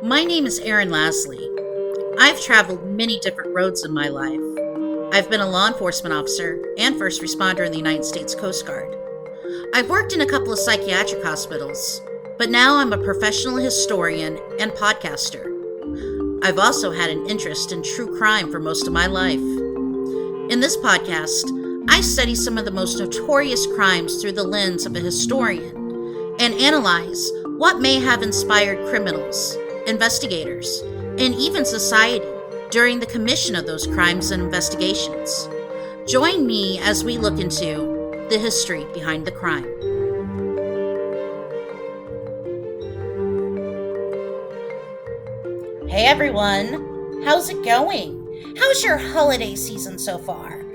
My name is Erin Lasley. I've traveled many different roads in my life. I've been a law enforcement officer and first responder in the United States Coast Guard. I've worked in a couple of psychiatric hospitals, but now I'm a professional historian and podcaster. I've also had an interest in true crime for most of my life. In this podcast, I study some of the most notorious crimes through the lens of a historian and analyze what may have inspired criminals, investigators, and even society during the commission of those crimes and investigations. Join me as we look into the history behind the crime. Hey everyone, how's it going? How's your holiday season so far?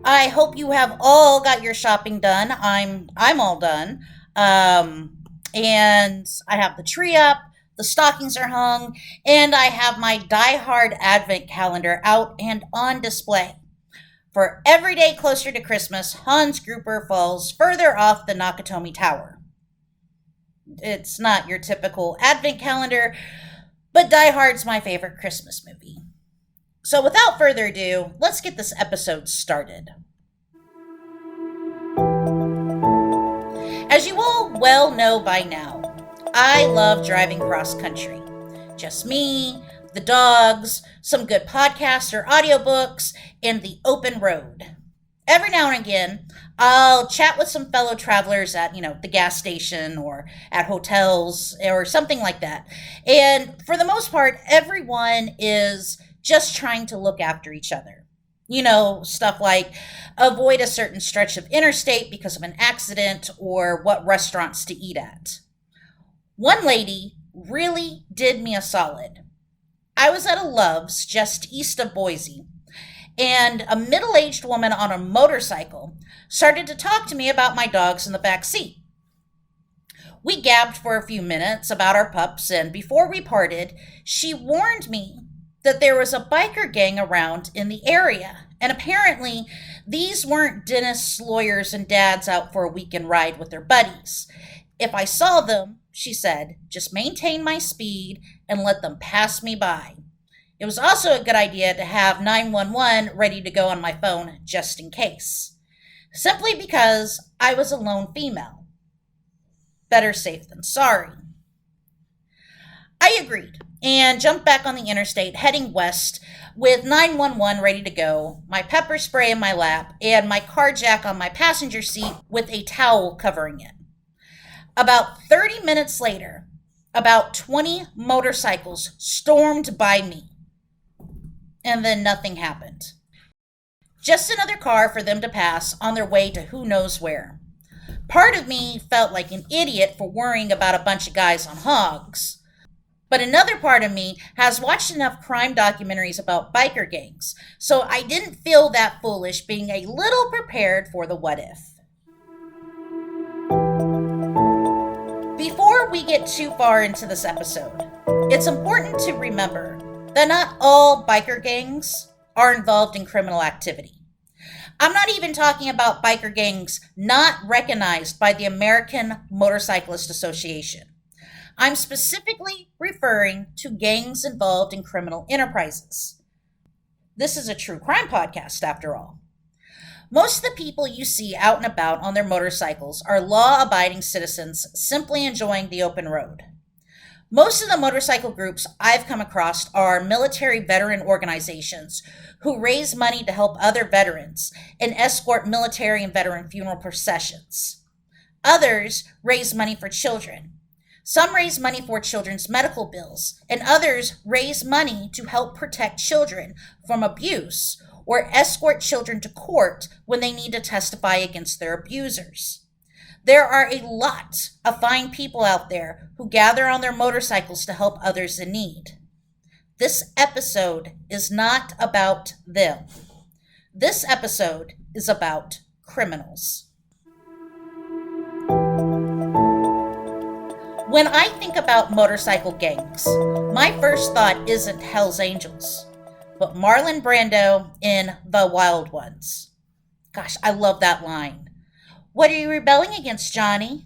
I hope you have all got your shopping done. I'm all done. And I have the tree up, the stockings are hung, and I have my Die Hard Advent calendar out and on display. For every day closer to Christmas, Hans Gruber falls further off the Nakatomi Tower. It's not your typical Advent calendar, but Die Hard's my favorite Christmas movie. So without further ado, let's get this episode started. As you all well know by now, I love driving cross country. Just me, the dogs, some good podcasts or audiobooks, and the open road. Every now and again, I'll chat with some fellow travelers at, the gas station or at hotels or something like that. And for the most part, everyone is just trying to look after each other. Stuff like avoid a certain stretch of interstate because of an accident or what restaurants to eat at. One lady really did me a solid. I was at a Love's just east of Boise, and a middle-aged woman on a motorcycle started to talk to me about my dogs in the back seat. We gabbed for a few minutes about our pups, and before we parted, she warned me that there was a biker gang around in the area, and apparently these weren't dentists, lawyers, and dads out for a weekend ride with their buddies. If I saw them, she said, just maintain my speed and let them pass me by. It was also a good idea to have 911 ready to go on my phone just in case. Simply because I was a lone female. Better safe than sorry. I agreed and jumped back on the interstate heading west with 911 ready to go, my pepper spray in my lap, and my car jack on my passenger seat with a towel covering it. About 30 minutes later, about 20 motorcycles stormed by me, and then nothing happened. Just another car for them to pass on their way to who knows where. Part of me felt like an idiot for worrying about a bunch of guys on hogs. But another part of me has watched enough crime documentaries about biker gangs, so I didn't feel that foolish being a little prepared for the what if. Before we get too far into this episode, it's important to remember that not all biker gangs are involved in criminal activity. I'm not even talking about biker gangs not recognized by the American Motorcyclist Association. I'm specifically referring to gangs involved in criminal enterprises. This is a true crime podcast, after all. Most of the people you see out and about on their motorcycles are law-abiding citizens simply enjoying the open road. Most of the motorcycle groups I've come across are military veteran organizations who raise money to help other veterans and escort military and veteran funeral processions. Others raise money for children. Some raise money for children's medical bills, and others raise money to help protect children from abuse or escort children to court when they need to testify against their abusers. There are a lot of fine people out there who gather on their motorcycles to help others in need. This episode is not about them. This episode is about criminals. When I think about motorcycle gangs, my first thought isn't Hell's Angels, but Marlon Brando in The Wild Ones. Gosh, I love that line. What are you rebelling against, Johnny?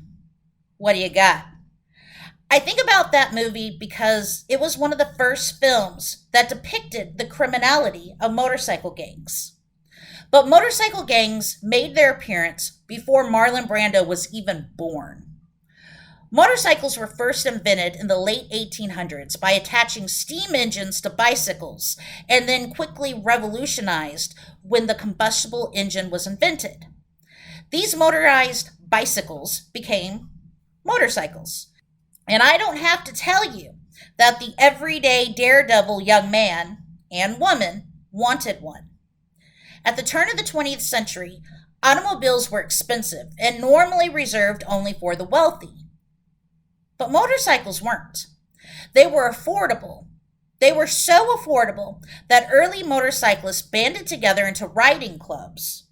What do you got? I think about that movie because it was one of the first films that depicted the criminality of motorcycle gangs. But motorcycle gangs made their appearance before Marlon Brando was even born. Motorcycles were first invented in the late 1800s by attaching steam engines to bicycles and then quickly revolutionized when the combustible engine was invented. These motorized bicycles became motorcycles. And I don't have to tell you that the everyday daredevil young man and woman wanted one. At the turn of the 20th century, automobiles were expensive and normally reserved only for the wealthy. But motorcycles weren't. They were affordable. They were so affordable that early motorcyclists banded together into riding clubs.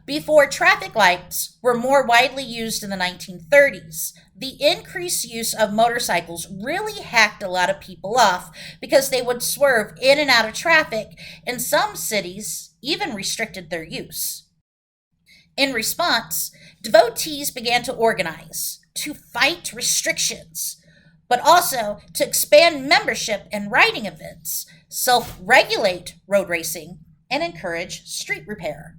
Before traffic lights were more widely used in the 1930s, the increased use of motorcycles really hacked a lot of people off because they would swerve in and out of traffic, and some cities even restricted their use. In response, devotees began to organize, to fight restrictions, but also to expand membership in riding events, self-regulate road racing, and encourage street repair.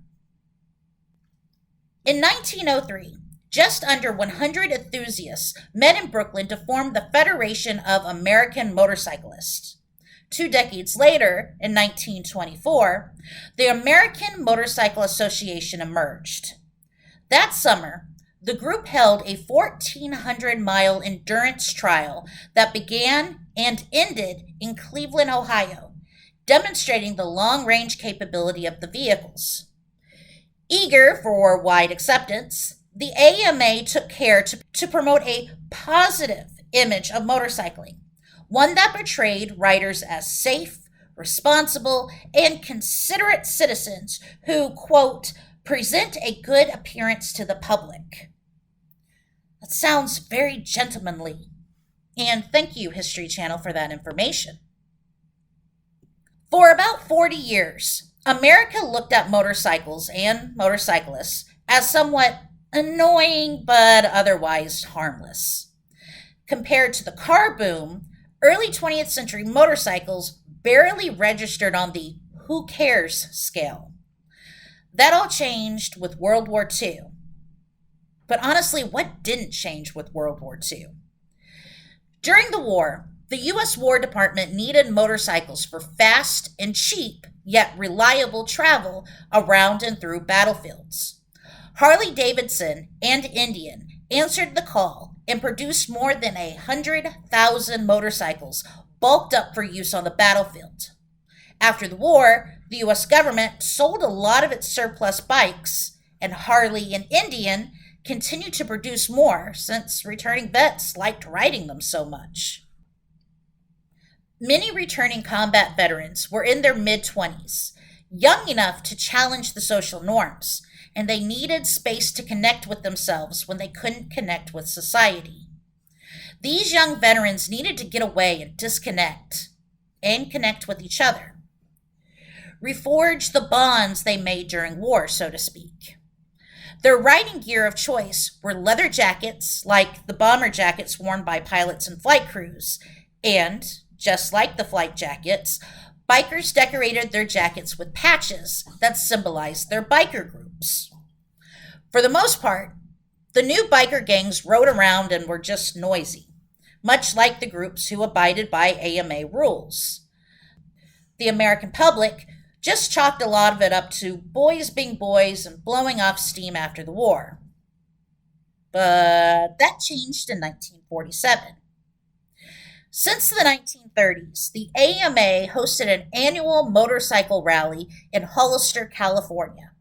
In 1903, just under 100 enthusiasts met in Brooklyn to form the Federation of American Motorcyclists. 2 decades later, in 1924, the American Motorcycle Association emerged. That summer, the group held a 1,400-mile endurance trial that began and ended in Cleveland, Ohio, demonstrating the long-range capability of the vehicles. Eager for wide acceptance, the AMA took care to promote a positive image of motorcycling, one that portrayed riders as safe, responsible, and considerate citizens who, quote, present a good appearance to the public. That sounds very gentlemanly. And thank you, History Channel, for that information. For about 40 years, America looked at motorcycles and motorcyclists as somewhat annoying but otherwise harmless. Compared to the car boom, early 20th century motorcycles barely registered on the who cares scale. That all changed with World War II. But honestly, what didn't change with World War II? During the war, the U.S. War Department needed motorcycles for fast and cheap, yet reliable travel around and through battlefields. Harley-Davidson and Indian answered the call and produced more than 100,000 motorcycles bulked up for use on the battlefield. After the war, the U.S. government sold a lot of its surplus bikes, and Harley and Indian continued to produce more since returning vets liked riding them so much. Many returning combat veterans were in their mid-20s, young enough to challenge the social norms, and they needed space to connect with themselves when they couldn't connect with society. These young veterans needed to get away and disconnect, and connect with each other. Reforge the bonds they made during war, so to speak. Their riding gear of choice were leather jackets, like the bomber jackets worn by pilots and flight crews, and, just like the flight jackets, bikers decorated their jackets with patches that symbolized their biker groups. For the most part, the new biker gangs rode around and were just noisy, much like the groups who abided by AMA rules. The American public just chalked a lot of it up to boys being boys and blowing off steam after the war. But that changed in 1947. Since the 1930s, the AMA hosted an annual motorcycle rally in Hollister, California.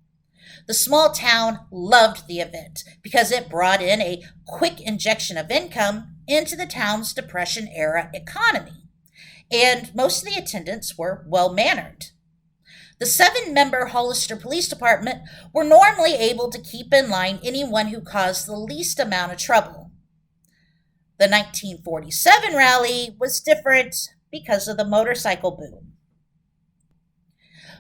The small town loved the event because it brought in a quick injection of income into the town's Depression-era economy, and most of the attendants were well-mannered. The 7-member Hollister Police Department were normally able to keep in line anyone who caused the least amount of trouble. The 1947 rally was different because of the motorcycle boom.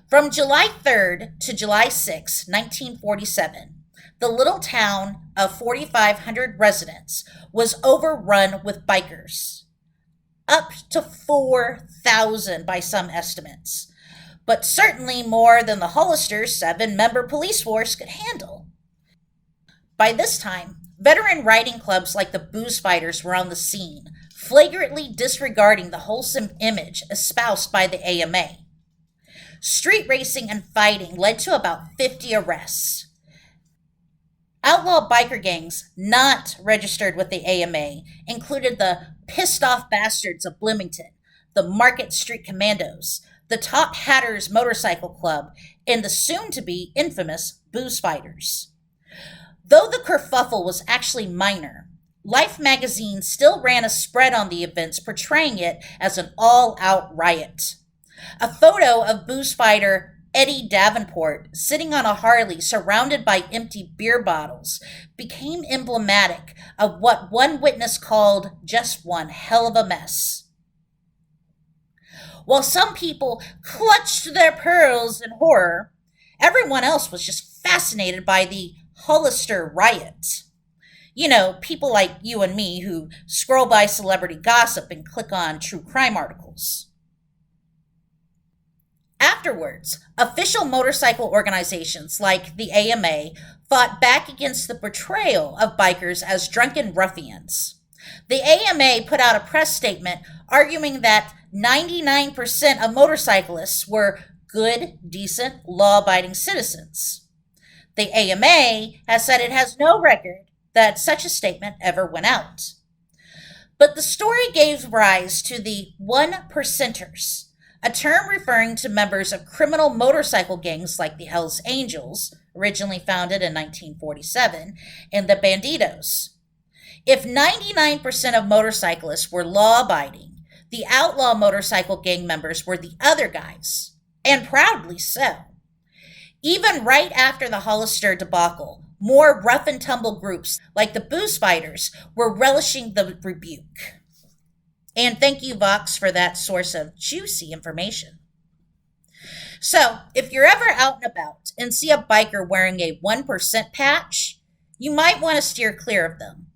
From July 3rd to July 6, 1947, The little town of 4,500 residents was overrun with bikers, up to 4,000 by some estimates, but certainly more than the Hollister's 7 member police force could handle. By this time, veteran riding clubs like the Booze Fighters were on the scene, flagrantly disregarding the wholesome image espoused by the AMA. Street racing and fighting led to about 50 arrests. Outlaw biker gangs not registered with the AMA included the Pissed Off Bastards of Bloomington, the Market Street Commandos, the Top Hatters Motorcycle Club, and the soon to be infamous Booze Fighters. Though the kerfuffle was actually minor, Life magazine still ran a spread on the events portraying it as an all out riot. A photo of Booze Fighter Eddie Davenport sitting on a Harley surrounded by empty beer bottles became emblematic of what one witness called just one hell of a mess. While some people clutched their pearls in horror, everyone else was just fascinated by the Hollister riot. You know, people like you and me who scroll by celebrity gossip and click on true crime articles. Afterwards, official motorcycle organizations like the AMA fought back against the portrayal of bikers as drunken ruffians. The AMA put out a press statement arguing that 99% of motorcyclists were good, decent, law-abiding citizens. The AMA has said it has no record that such a statement ever went out. But the story gave rise to the one percenters, a term referring to members of criminal motorcycle gangs like the Hells Angels, originally founded in 1947, and the Bandidos. If 99% of motorcyclists were law-abiding, the outlaw motorcycle gang members were the other guys, and proudly so. Even right after the Hollister debacle, more rough and tumble groups like the Booze Fighters were relishing the rebuke. And thank you, Vox, for that source of juicy information. So, if you're ever out and about and see a biker wearing a 1% patch, you might want to steer clear of them.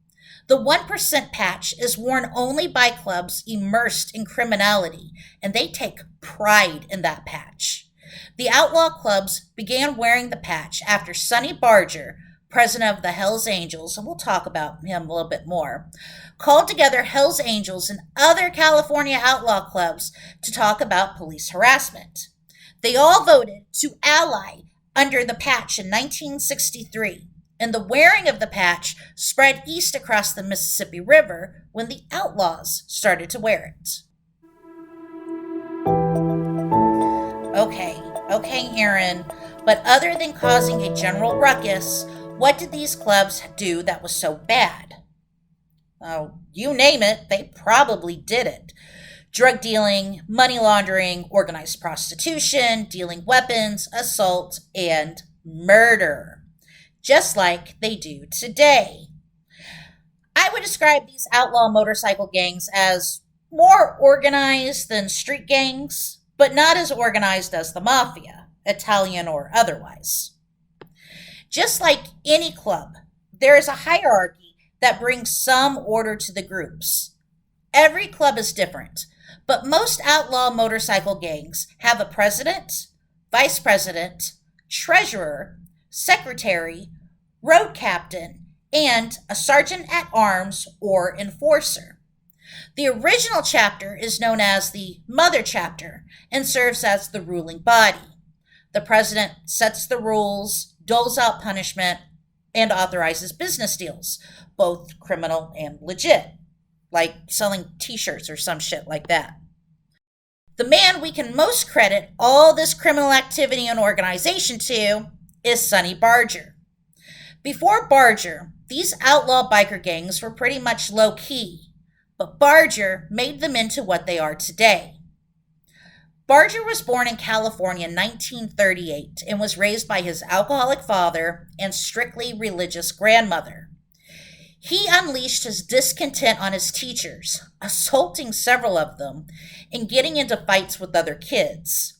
The 1% patch is worn only by clubs immersed in criminality, and they take pride in that patch. The outlaw clubs began wearing the patch after Sonny Barger, president of the Hells Angels, and we'll talk about him a little bit more, called together Hells Angels and other California outlaw clubs to talk about police harassment. They all voted to ally under the patch in 1963, and the wearing of the patch spread east across the Mississippi River when the outlaws started to wear it. Okay, Aaron, but other than causing a general ruckus, what did these clubs do that was so bad? Oh, you name it, they probably did it. Drug dealing, money laundering, organized prostitution, dealing weapons, assault, and murder. Just like they do today. I would describe these outlaw motorcycle gangs as more organized than street gangs, but not as organized as the mafia, Italian or otherwise. Just like any club, there is a hierarchy that brings some order to the groups. Every club is different, but most outlaw motorcycle gangs have a president, vice president, treasurer, secretary, road captain, and a sergeant at arms or enforcer. The original chapter is known as the mother chapter and serves as the ruling body. The president sets the rules, doles out punishment, and authorizes business deals, both criminal and legit, like selling t-shirts or some shit like that. The man we can most credit all this criminal activity and organization to is Sonny Barger. Before Barger, these outlaw biker gangs were pretty much low-key, but Barger made them into what they are today. Barger was born in California in 1938 and was raised by his alcoholic father and strictly religious grandmother. He unleashed his discontent on his teachers, assaulting several of them and getting into fights with other kids.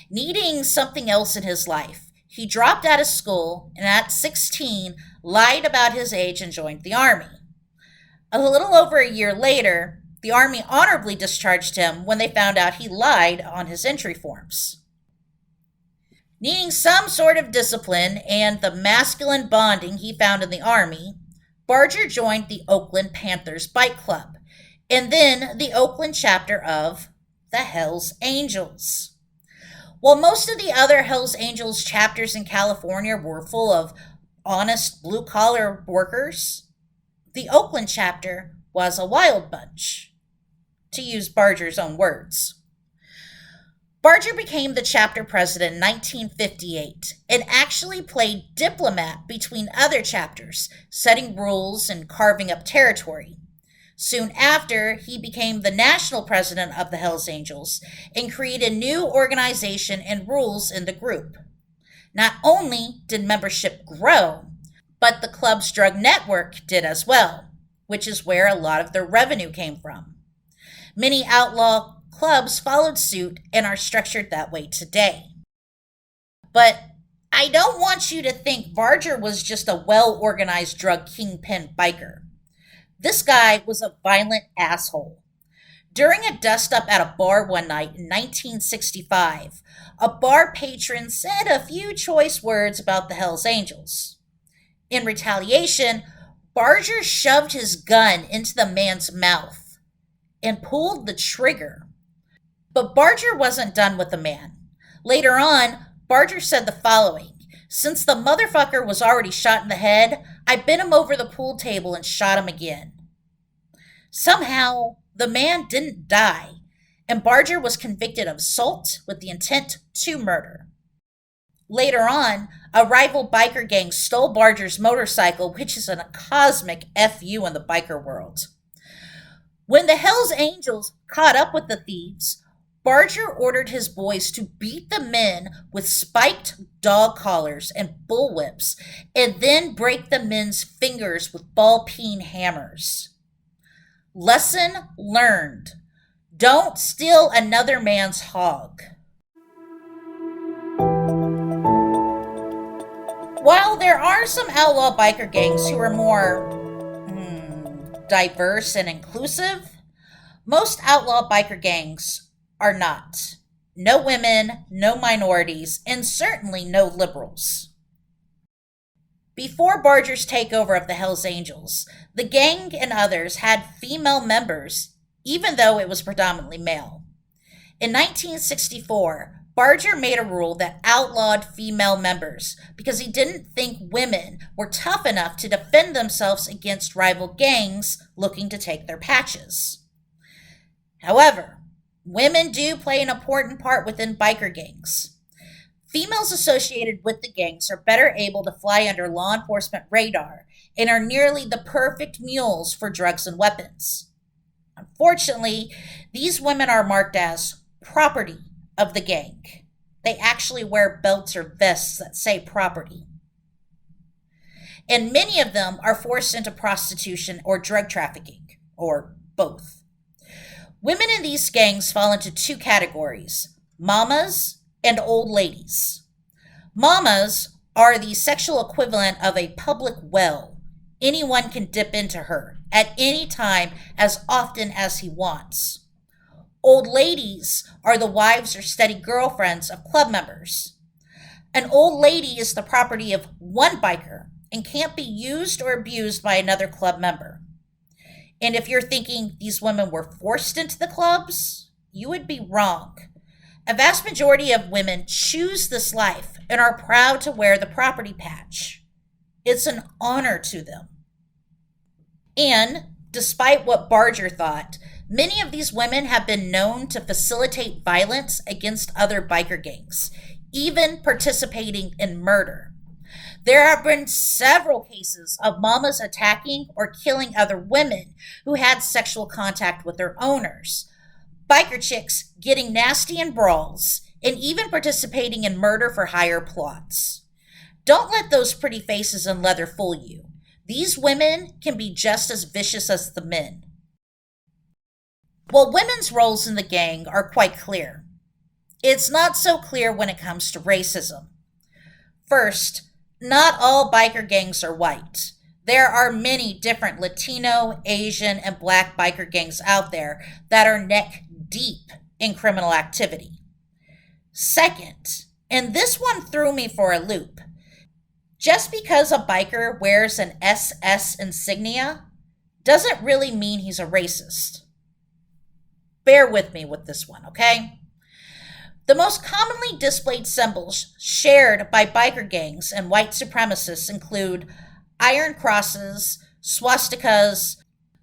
Needing something else in his life, he dropped out of school and at 16 lied about his age and joined the Army. A little over a year later, the Army honorably discharged him when they found out he lied on his entry forms. Needing some sort of discipline and the masculine bonding he found in the Army, Barger joined the Oakland Panthers Bike Club, and then the Oakland chapter of the Hells Angels. While most of the other Hells Angels chapters in California were full of honest blue-collar workers, the Oakland chapter was a wild bunch, to use Barger's own words. Barger became the chapter president in 1958 and actually played diplomat between other chapters, setting rules and carving up territory. Soon after, he became the national president of the Hells Angels and created new organization and rules in the group. Not only did membership grow, but the club's drug network did as well, which is where a lot of their revenue came from. Many outlaw clubs followed suit and are structured that way today. But I don't want you to think Barger was just a well-organized drug kingpin biker. This guy was a violent asshole. During a dust-up at a bar one night in 1965, a bar patron said a few choice words about the Hells Angels. In retaliation, Barger shoved his gun into the man's mouth and pulled the trigger. But Barger wasn't done with the man. Later on, Barger said the following: "Since the motherfucker was already shot in the head, I bent him over the pool table and shot him again." Somehow, the man didn't die, and Barger was convicted of assault with the intent to murder. Later on, a rival biker gang stole Barger's motorcycle, which is a cosmic FU in the biker world. When the Hells Angels caught up with the thieves, Barger ordered his boys to beat the men with spiked dog collars and bullwhips, and then break the men's fingers with ball-peen hammers. Lesson learned: don't steal another man's hog. While there are some outlaw biker gangs who are more diverse and inclusive, most outlaw biker gangs are not. No women, no minorities, and certainly no liberals. Before Barger's takeover of the Hells Angels, the gang and others had female members, even though it was predominantly male. In 1964, Barger made a rule that outlawed female members because he didn't think women were tough enough to defend themselves against rival gangs looking to take their patches. However, women do play an important part within biker gangs. Females associated with the gangs are better able to fly under law enforcement radar and are nearly the perfect mules for drugs and weapons. Unfortunately, these women are marked as property of the gang. They actually wear belts or vests that say property. And many of them are forced into prostitution or drug trafficking, or both. Women in these gangs fall into two categories: mamas and old ladies. Mamas are the sexual equivalent of a public well. Anyone can dip into her at any time as often as he wants. Old ladies are the wives or steady girlfriends of club members. An old lady is the property of one biker and can't be used or abused by another club member. And if you're thinking these women were forced into the clubs, you would be wrong. A vast majority of women choose this life and are proud to wear the property patch. It's an honor to them. And despite what Barger thought, many of these women have been known to facilitate violence against other biker gangs, even participating in murder. There have been several cases of mamas attacking or killing other women who had sexual contact with their owners, biker chicks getting nasty in brawls, and even participating in murder for hire plots. Don't let those pretty faces and leather fool you. These women can be just as vicious as the men. While women's roles in the gang are quite clear, it's not so clear when it comes to racism. First, not all biker gangs are white. There are many different Latino, Asian, and black biker gangs out there that are neck deep in criminal activity. Second, and this one threw me for a loop, just because a biker wears an SS insignia doesn't really mean he's a racist. Bear with me with this one, okay? The most commonly displayed symbols shared by biker gangs and white supremacists include iron crosses, swastikas,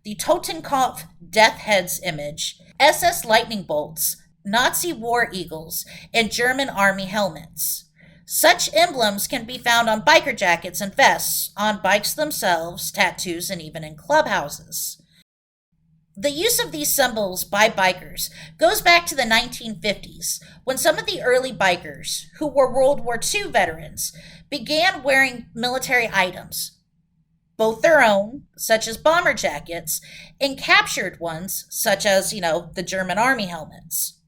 the Totenkopf death heads image, SS lightning bolts, Nazi war eagles, and German army helmets. Such emblems can be found on biker jackets and vests, on bikes themselves, tattoos, and even in clubhouses. The use of these symbols by bikers goes back to the 1950s, when some of the early bikers, who were World War II veterans, began wearing military items, both their own, such as bomber jackets, and captured ones, such as, the German army helmets.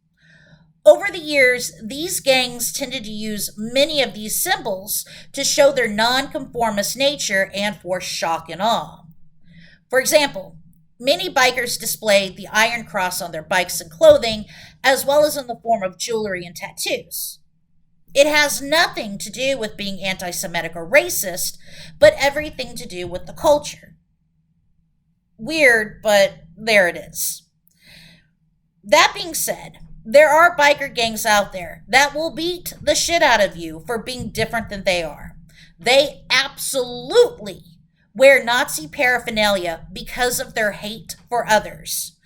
Over the years, these gangs tended to use many of these symbols to show their nonconformist nature and for shock and awe. For example, many bikers displayed the Iron Cross on their bikes and clothing, as well as in the form of jewelry and tattoos. It has nothing to do with being anti Semitic or racist, but everything to do with the culture. Weird, but there it is. That being said, there are biker gangs out there that will beat the shit out of you for being different than they are. They absolutely wear Nazi paraphernalia because of their hate for others.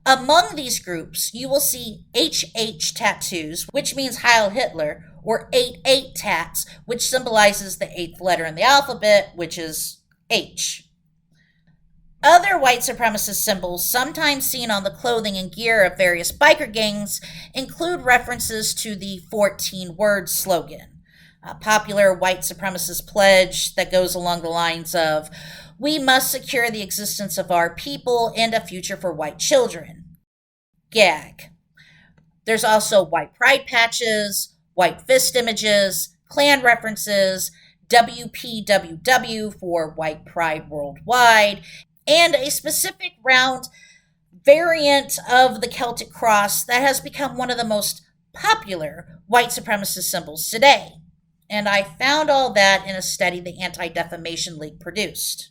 Among these groups, you will see HH tattoos, which means Heil Hitler, or 88 tats, which symbolizes the eighth letter in the alphabet, which is H. Other white supremacist symbols, sometimes seen on the clothing and gear of various biker gangs, include references to the 14 words slogan, a popular white supremacist pledge that goes along the lines of, "We must secure the existence of our people and a future for white children." Gag. There's also white pride patches, white fist images, Klan references, WPWW for White Pride Worldwide, and a specific round variant of the Celtic cross that has become one of the most popular white supremacist symbols today. And I found all that in a study the Anti-Defamation League produced.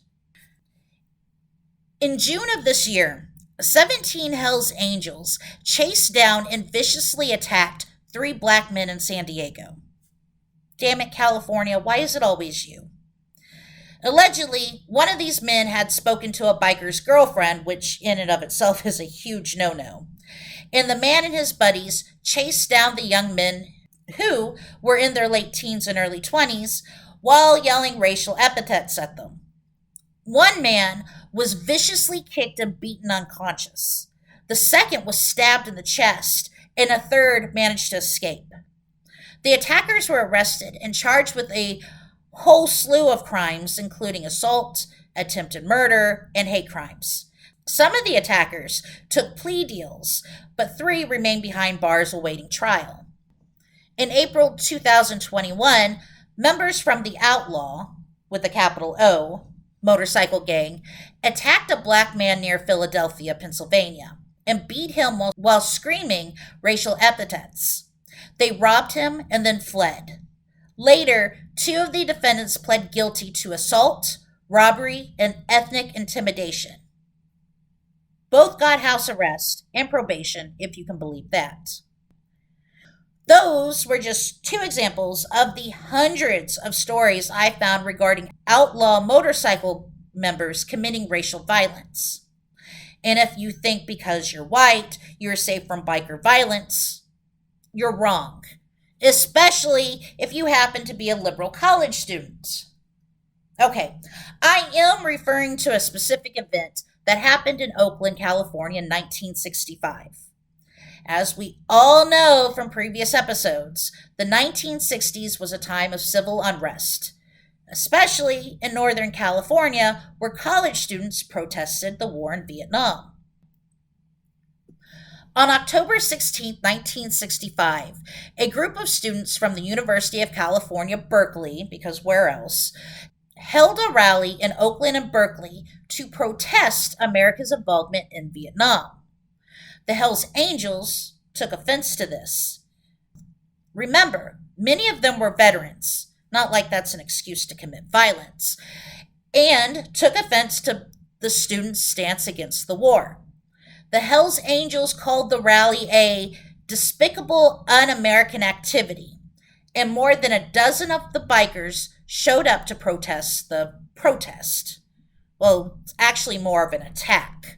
In June of this year, 17 Hells Angels chased down and viciously attacked 3 black men in San Diego. Damn it, California, why is it always you? Allegedly, one of these men had spoken to a biker's girlfriend, which in and of itself is a huge no-no. And the man and his buddies chased down the young men who were in their late teens and early 20s while yelling racial epithets at them. One man was viciously kicked and beaten unconscious. The second was stabbed in the chest, and a third managed to escape. The attackers were arrested and charged with a whole slew of crimes, including assault, attempted murder, and hate crimes. Some of the attackers took plea deals, but 3 remain behind bars awaiting trial. In April 2021, members from the Outlaw, with a capital O, motorcycle gang, attacked a black man near Philadelphia, Pennsylvania, and beat him while screaming racial epithets. They robbed him and then fled. Later, 2 of the defendants pled guilty to assault, robbery, and ethnic intimidation. Both got house arrest and probation, if you can believe that. Those were just 2 examples of the hundreds of stories I found regarding outlaw motorcycle members committing racial violence. And if you think because you're white, you're safe from biker violence, you're wrong. Especially if you happen to be a liberal college student. Okay, I am referring to a specific event that happened in Oakland, California in 1965. As we all know from previous episodes, the 1960s was a time of civil unrest, especially in Northern California, where college students protested the war in Vietnam. On October 16, 1965, a group of students from the University of California, Berkeley, because where else, held a rally in Oakland and Berkeley to protest America's involvement in Vietnam. The Hells Angels took offense to this. Remember, many of them were veterans, not like that's an excuse to commit violence, and took offense to the students' stance against the war. The Hells Angels called the rally a despicable, un American activity, and more than a dozen of the bikers showed up to protest the protest. Well, it's actually more of an attack.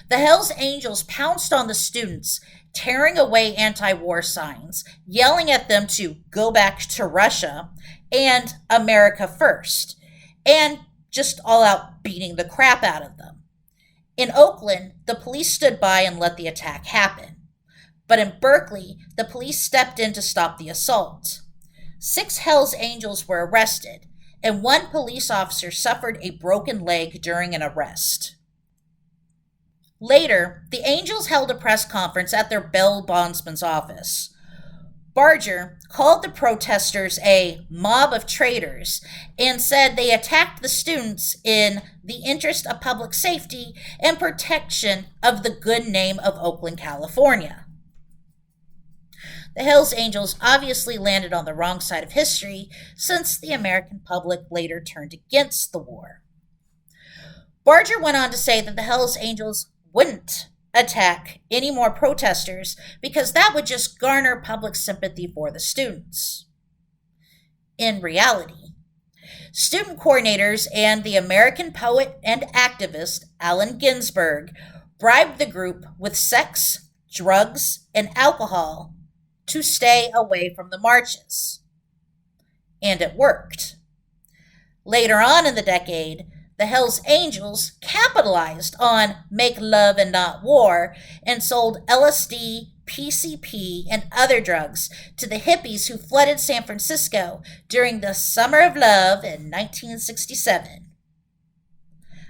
The Hells Angels pounced on the students, tearing away anti war signs, yelling at them to go back to Russia and America first, and just all out beating the crap out of them. In Oakland, the police stood by and let the attack happen. But in Berkeley, the police stepped in to stop the assault. 6 Hells Angels were arrested, and 1 police officer suffered a broken leg during an arrest. Later, the Angels held a press conference at their bail bondsman's office. Barger called the protesters a mob of traitors and said they attacked the students in the interest of public safety and protection of the good name of Oakland, California. The Hells Angels obviously landed on the wrong side of history since the American public later turned against the war. Barger went on to say that the Hells Angels wouldn't attack any more protesters because that would just garner public sympathy for the students. In reality, student coordinators and the American poet and activist Allen Ginsberg bribed the group with sex, drugs, and alcohol to stay away from the marches. And it worked. Later on in the decade, the Hells Angels capitalized on make love and not war and sold LSD, PCP, and other drugs to the hippies who flooded San Francisco during the Summer of Love in 1967.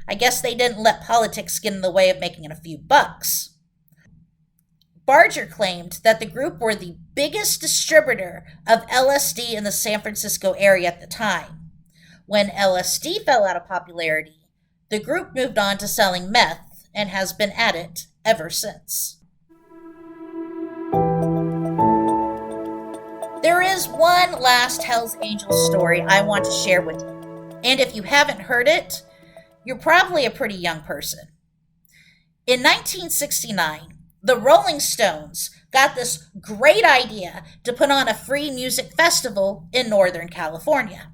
I guess they didn't let politics get in the way of making a few bucks. Barger claimed that the group were the biggest distributor of LSD in the San Francisco area at the time. When LSD fell out of popularity, the group moved on to selling meth and has been at it ever since. There is one last Hells Angels story I want to share with you, and if you haven't heard it, you're probably a pretty young person. In 1969, the Rolling Stones got this great idea to put on a free music festival in Northern California,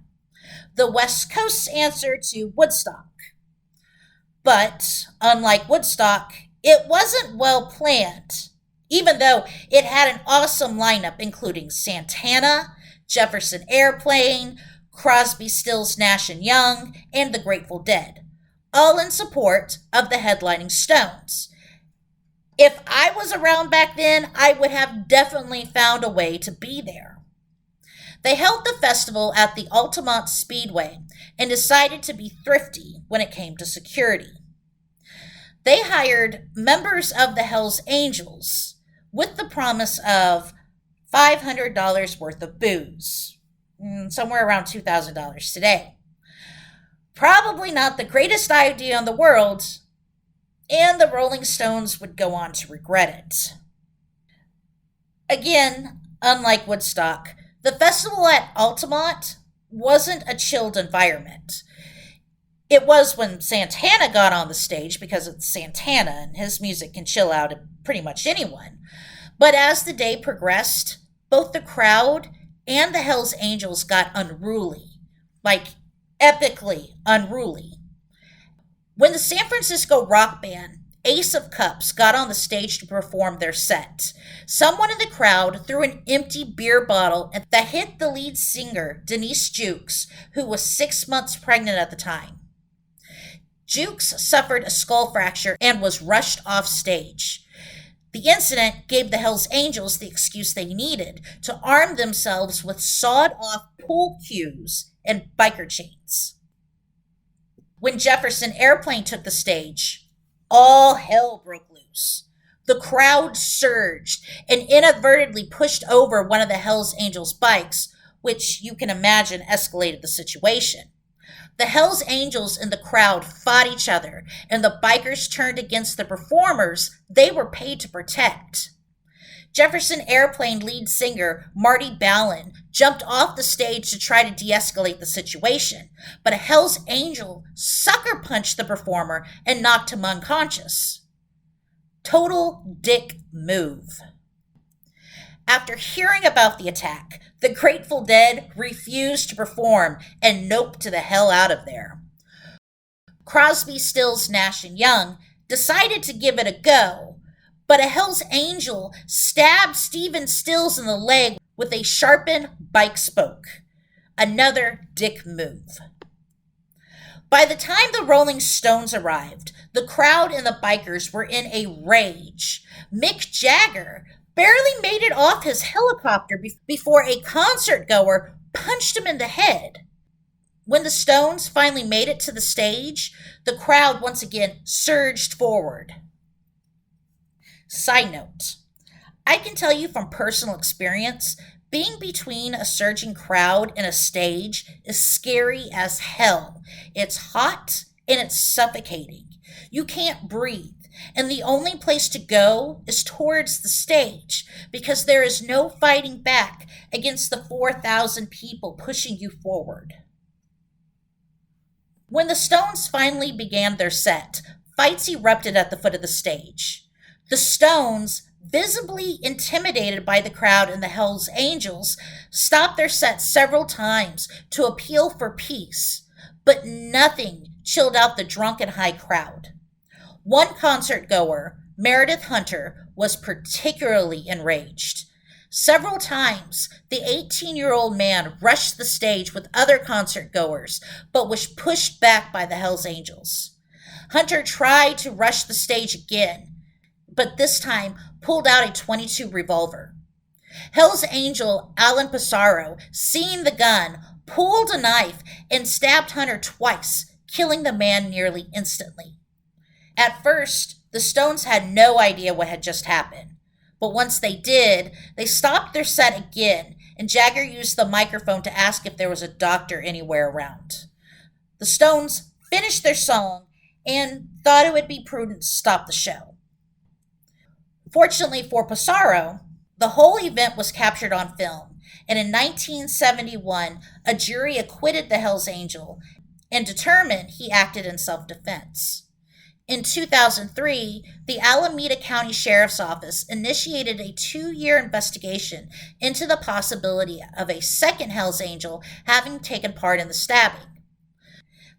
the West Coast's answer to Woodstock. But, unlike Woodstock, it wasn't well planned, even though it had an awesome lineup including Santana, Jefferson Airplane, Crosby, Stills, Nash and Young, and the Grateful Dead, all in support of the headlining Stones. If I was around back then, I would have definitely found a way to be there. They held the festival at the Altamont Speedway and decided to be thrifty when it came to security. They hired members of the Hells Angels with the promise of $500 worth of booze, somewhere around $2,000 today. Probably not the greatest idea in the world, and the Rolling Stones would go on to regret it. Again, unlike Woodstock, the festival at Altamont wasn't a chilled environment. It was when Santana got on the stage because it's Santana and his music can chill out pretty much anyone. But as the day progressed, both the crowd and the Hells Angels got unruly, like epically unruly. When the San Francisco rock band Ace of Cups got on the stage to perform their set, someone in the crowd threw an empty beer bottle that hit the lead singer, Denise Jukes, who was 6 months pregnant at the time. Jukes suffered a skull fracture and was rushed off stage. The incident gave the Hells Angels the excuse they needed to arm themselves with sawed-off pool cues and biker chains. When Jefferson Airplane took the stage, all hell broke loose. The crowd surged and inadvertently pushed over one of the Hells Angels bikes, which you can imagine escalated the situation. The Hells Angels and the crowd fought each other, and the bikers turned against the performers they were paid to protect. Jefferson Airplane lead singer Marty Balin jumped off the stage to try to de escalate the situation, but a Hells Angel sucker punched the performer and knocked him unconscious. Total dick move. After hearing about the attack, the Grateful Dead refused to perform and noped to the hell out of there. Crosby, Stills, Nash, and Young decided to give it a go, but a Hells Angel stabbed Stephen Stills in the leg with a sharpened bike spoke. Another dick move. By the time the Rolling Stones arrived, the crowd and the bikers were in a rage. Mick Jagger barely made it off his helicopter before a concert goer punched him in the head. When the Stones finally made it to the stage, the crowd once again surged forward. Side note, I can tell you from personal experience, being between a surging crowd and a stage is scary as hell. It's hot and it's suffocating. You can't breathe, and the only place to go is towards the stage because there is no fighting back against the 4,000 people pushing you forward. When the Stones finally began their set, fights erupted at the foot of the stage. The Stones, visibly intimidated by the crowd and the Hells Angels, stopped their set several times to appeal for peace, but nothing chilled out the drunk and high crowd. One concert goer, Meredith Hunter, was particularly enraged. Several times, the 18-year-old man rushed the stage with other concert goers, but was pushed back by the Hells Angels. Hunter tried to rush the stage again, but this time pulled out a .22 revolver. Hells Angel Alan Pissarro, seeing the gun, pulled a knife and stabbed Hunter twice, killing the man nearly instantly. At first, the Stones had no idea what had just happened, but once they did, they stopped their set again, and Jagger used the microphone to ask if there was a doctor anywhere around. The Stones finished their song and thought it would be prudent to stop the show. Fortunately for Pissarro, the whole event was captured on film, and in 1971, a jury acquitted the Hells Angel and determined he acted in self-defense. In 2003, the Alameda County Sheriff's Office initiated a 2-year investigation into the possibility of a second Hells Angel having taken part in the stabbing.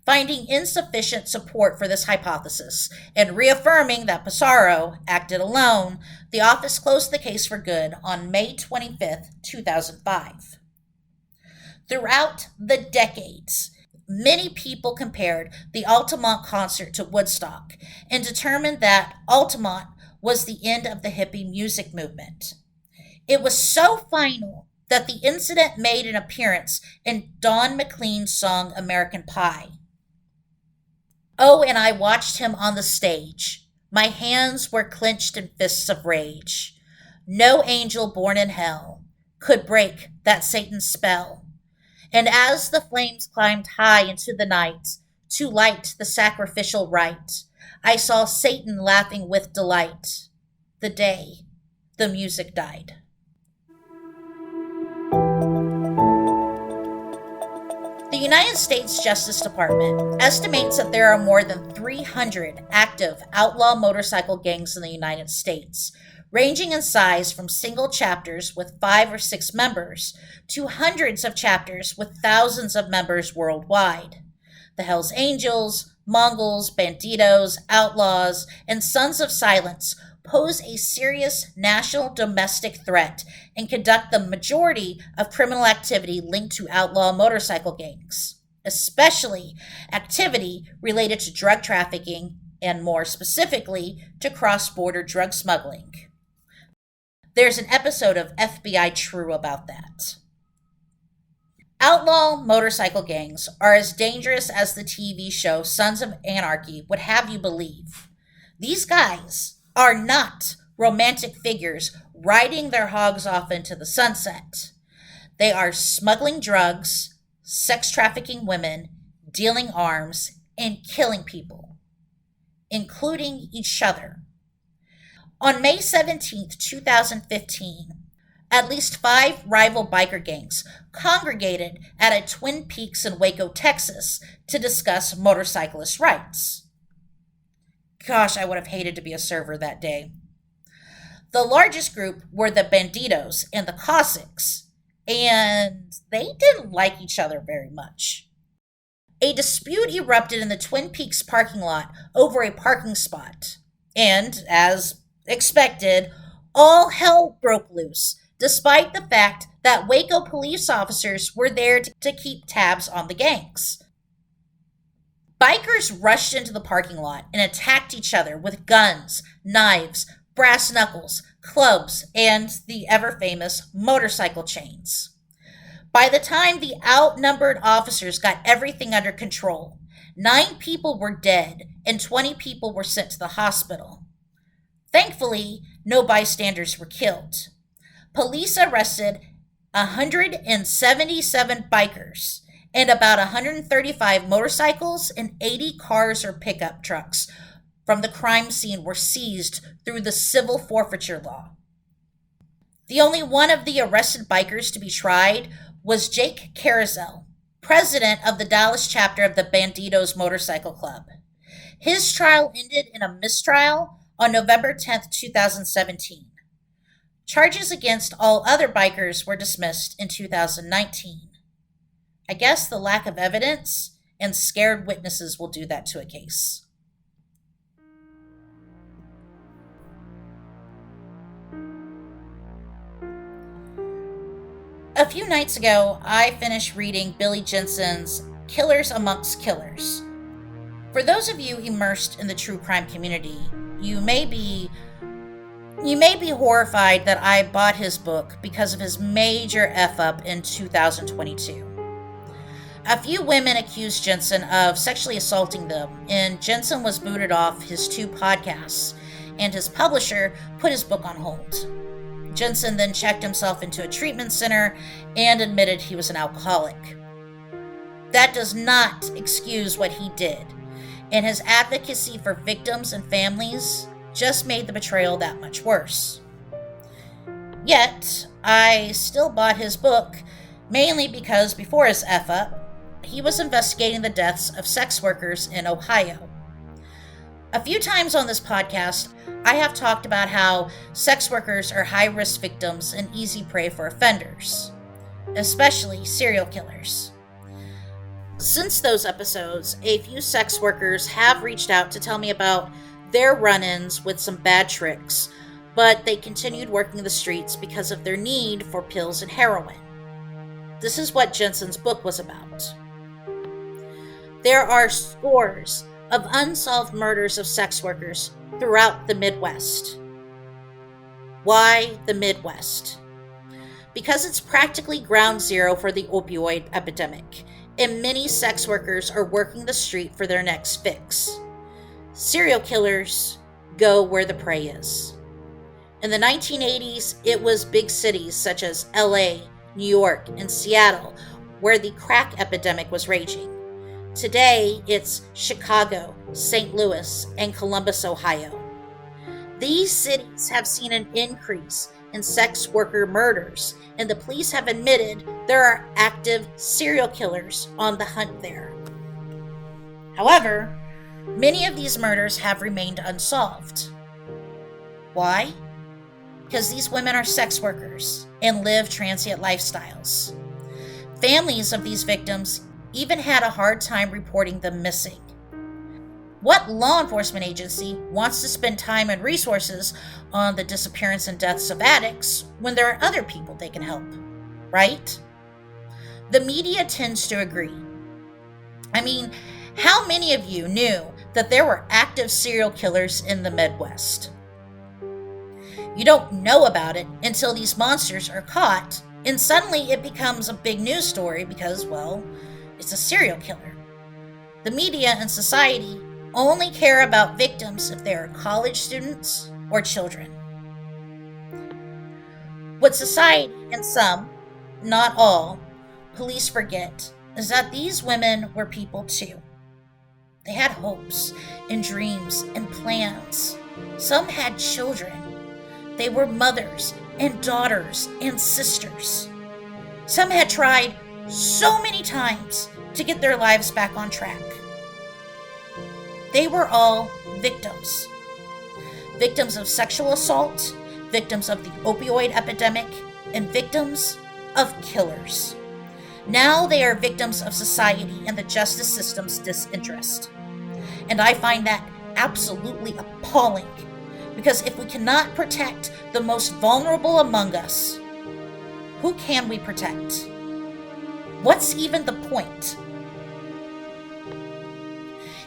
Finding insufficient support for this hypothesis and reaffirming that Pissarro acted alone, the office closed the case for good on May 25, 2005. Throughout the decades, many people compared the Altamont concert to Woodstock and determined that Altamont was the end of the hippie music movement. It was so final that the incident made an appearance in Don McLean's song American Pie. Oh, and I watched him on the stage. My hands were clenched in fists of rage. No angel born in hell could break that Satan's spell. And as the flames climbed high into the night to light the sacrificial rite, I saw Satan laughing with delight the day the music died. The United States Justice Department estimates that there are more than 300 active outlaw motorcycle gangs in the United States, ranging in size from single chapters with 5 or 6 members to hundreds of chapters with thousands of members worldwide. The Hells Angels, Mongols, Bandidos, Outlaws, and Sons of Silence pose a serious national domestic threat and conduct the majority of criminal activity linked to outlaw motorcycle gangs, especially activity related to drug trafficking and more specifically to cross-border drug smuggling. There's an episode of FBI True about that. Outlaw motorcycle gangs are as dangerous as the TV show Sons of Anarchy would have you believe. These guys are not romantic figures riding their hogs off into the sunset. They are smuggling drugs, sex trafficking women, dealing arms, and killing people, including each other. On May 17th, 2015, at least 5 rival biker gangs congregated at a Twin Peaks in Waco, Texas to discuss motorcyclist rights. Gosh, I would have hated to be a server that day. The largest group were the Banditos and the Cossacks, and they didn't like each other very much. A dispute erupted in the Twin Peaks parking lot over a parking spot, and, as expected, all hell broke loose, despite the fact that Waco police officers were there to keep tabs on the gangs. Bikers rushed into the parking lot and attacked each other with guns, knives, brass knuckles, clubs, and the ever-famous motorcycle chains. By the time the outnumbered officers got everything under control, 9 people were dead and 20 people were sent to the hospital. Thankfully, no bystanders were killed. Police arrested 177 bikers, and about 135 motorcycles and 80 cars or pickup trucks from the crime scene were seized through the civil forfeiture law. The only one of the arrested bikers to be tried was Jake Carousel, president of the Dallas chapter of the Banditos Motorcycle Club. His trial ended in a mistrial on November 10th, 2017. Charges against all other bikers were dismissed in 2019. I guess the lack of evidence and scared witnesses will do that to a case. A few nights ago, I finished reading Billy Jensen's Killers Amongst Killers. For those of you immersed in the true crime community, you may be horrified that I bought his book because of his major F-up in 2022. A few women accused Jensen of sexually assaulting them, and Jensen was booted off his 2 podcasts, and his publisher put his book on hold. Jensen then checked himself into a treatment center and admitted he was an alcoholic. That does not excuse what he did, and his advocacy for victims and families just made the betrayal that much worse. Yet, I still bought his book, mainly because before his F-up, he was investigating the deaths of sex workers in Ohio. A few times on this podcast, I have talked about how sex workers are high-risk victims and easy prey for offenders, especially serial killers. Since those episodes, a few sex workers have reached out to tell me about their run-ins with some bad tricks, but they continued working the streets because of their need for pills and heroin. This is what Jensen's book was about. There are scores of unsolved murders of sex workers throughout the Midwest. Why the Midwest? Because it's practically ground zero for the opioid epidemic, and many sex workers are working the street for their next fix. Serial killers go where the prey is. In the 1980s, it was big cities such as LA, New York, and Seattle where the crack epidemic was raging. Today, it's Chicago, St. Louis, and Columbus, Ohio. These cities have seen an increase in sex worker murders, and the police have admitted there are active serial killers on the hunt there. However, many of these murders have remained unsolved. Why? Because these women are sex workers and live transient lifestyles. Families of these victims even had a hard time reporting them missing. What law enforcement agency wants to spend time and resources on the disappearance and deaths of addicts when there are other people they can help, right? The media tends to agree. I mean, how many of you knew that there were active serial killers in the Midwest? You don't know about it until these monsters are caught, and suddenly it becomes a big news story because, well, it's a serial killer. The media and society only care about victims if they are college students or children. What society and some, not all, police forget is that these women were people too. They had hopes and dreams and plans. Some had children. They were mothers and daughters and sisters. Some had tried so many times to get their lives back on track. They were all victims. Victims of sexual assault, victims of the opioid epidemic, and victims of killers. Now they are victims of society and the justice system's disinterest. And I find that absolutely appalling, because if we cannot protect the most vulnerable among us, who can we protect? What's even the point?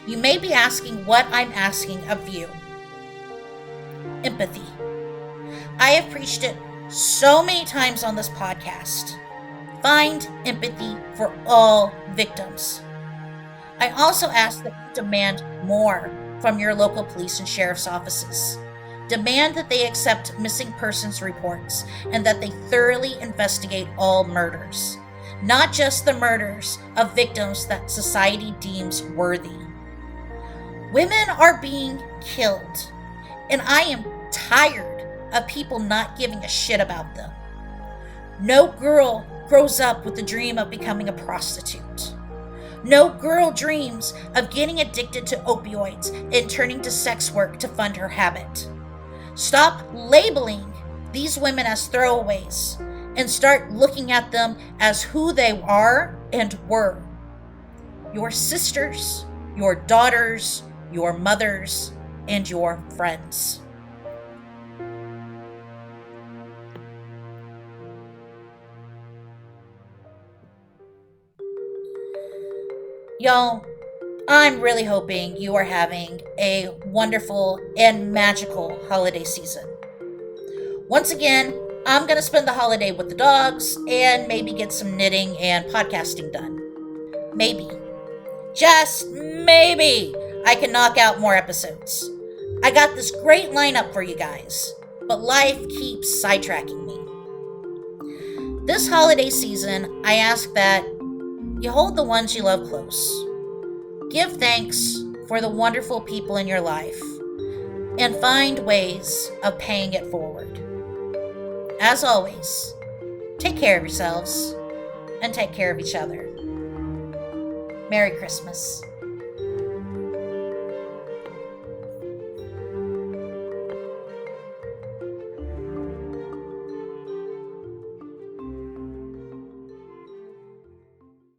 You may be asking what I'm asking of you. Empathy. I have preached it so many times on this podcast. Find empathy for all victims. I also ask that you demand more from your local police and sheriff's offices. Demand that they accept missing persons reports and that they thoroughly investigate all murders, not just the murders of victims that society deems worthy. Women are being killed, and I am tired of people not giving a shit about them. No girl grows up with the dream of becoming a prostitute. No girl dreams of getting addicted to opioids and turning to sex work to fund her habit. Stop labeling these women as throwaways and start looking at them as who they are and were. Your sisters, your daughters, your mothers, and your friends. Y'all, I'm really hoping you are having a wonderful and magical holiday season. Once again, I'm going to spend the holiday with the dogs and maybe get some knitting and podcasting done. Maybe, just maybe, I can knock out more episodes. I got this great lineup for you guys, but life keeps sidetracking me. This holiday season, I ask that you hold the ones you love close. Give thanks for the wonderful people in your life and find ways of paying it forward. As always, take care of yourselves and take care of each other. Merry Christmas.